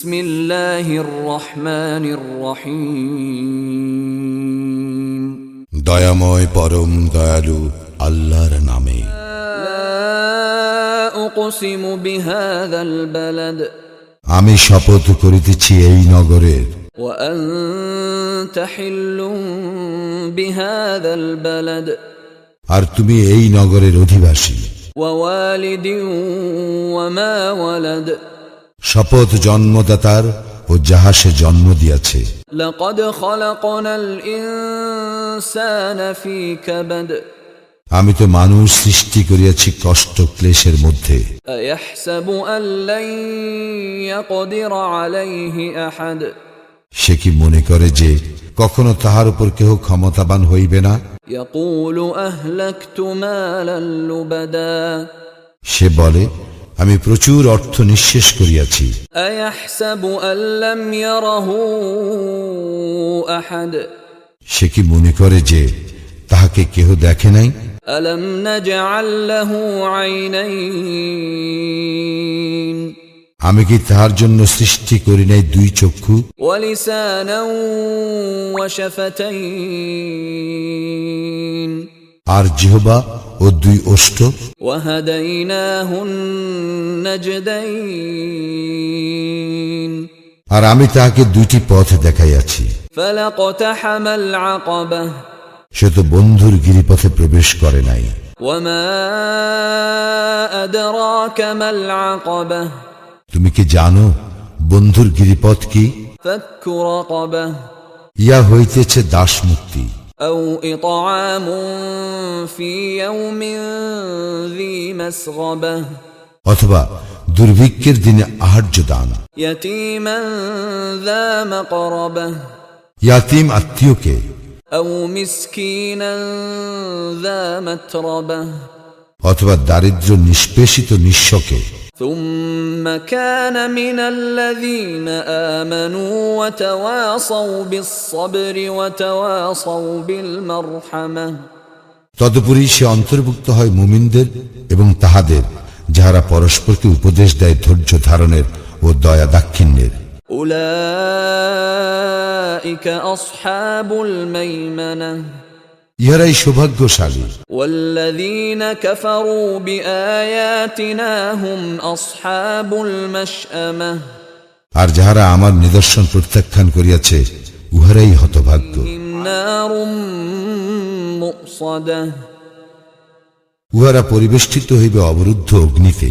বিসমিল্লাহির রহমানির রহিম। দয়াময় পরম দয়ালু আল্লাহর নামে। লা উকসিমু বিহাযাল বালাদ, আমি শপথ করিতেছি এই নগরের। ওয়া আনতা হিল্লুম বিহাযাল বালাদ, আর তুমি এই নগরের অধিবাসী। ওয়া ওয়ালিদিন ওয়া মা ওয়ালাদ, শপথ জন্মদাতার ও যাহা সে জন্ম দিয়াছে। লাকাদ খালাকনাল ইনসানা ফী কাবাদ, আমি তো মানুষ সৃষ্টি করিয়াছি কষ্ট ক্লেশের মধ্যে। আয়াহসাবু আল লান ইয়াকদির আলাইহি আহাদ, সে কি মনে করে যে কখনো তাহার উপর কেহ ক্ষমতাবান হইবে না? ইয়াকুলু আহলাকতু মালান লুবাদা, সে বলে আমি প্রচুর অর্থ নিঃশেষ করিয়াছি। আয়াহসাবু আল লাম ইয়ারাহু আহাদ, সে কি মনে করে যে তাহাকে কেহ দেখে নাই? আলাম নাজআল লাহু আইনাইন, আমি কি তাহার জন্য সৃষ্টি করি নাই দুই চক্ষু? ওয়া লিসানান ওয়া শাফাতাইন, আর জিহ্বা ও দুই ওষ্ঠ? ওয়া হাদাইনাহুন নাজদাইন, আর আমি তাহাকে দুইটি পথ দেখাইয়াছি। ফালাকতাহামাল আকাবাহ, সে তো বন্ধুর গিরিপথে প্রবেশ করে নাই। ওয়া মা আদরাকা মাল আকাবাহ, তুমি কি জানো বন্ধুর গিরিপথ কি? ফাক্কু রাকাবাহ, ইয়া হইতেছে দাস মুক্তি। আও ইতআমুন ফি ইয়াওমিন যী মাসগাবাহ, অথবা দুর্ভিক্ষের দিনে আহার্য দান। ইয়াতীমান যা মাকরাবাহ, ইয়াতিম আত্মীয়কে। আও মিসকিনান যা মাতরাবাহ, অথবা দারিদ্র নিষ্পেষিত নিঃস্বকে। ثم كان من الذين آمنوا وتواصوا بالصبر وتواصوا بالمرحمة, তদুপরি সে অন্তর্ভুক্ত হয় মুমিনদের এবং তাহাদের যাহারা পরস্পরকে উপদেশ দেয় ধৈর্য ধারণের ও দয়া দাক্ষিণ্যের। أولئك أصحاب الميمنة, ইহারাই সৌভাগ্যশালী। والذين كفروا بآياتنا هم أصحاب المشأمة, আর যাহারা আমার নিদর্শন প্রত্যাখ্যান করিয়াছে উহারাই হতভাগ্য। نار مؤصدة, উহারা পরিবেষ্টিত হইবে অবরুদ্ধ অগ্নিতে।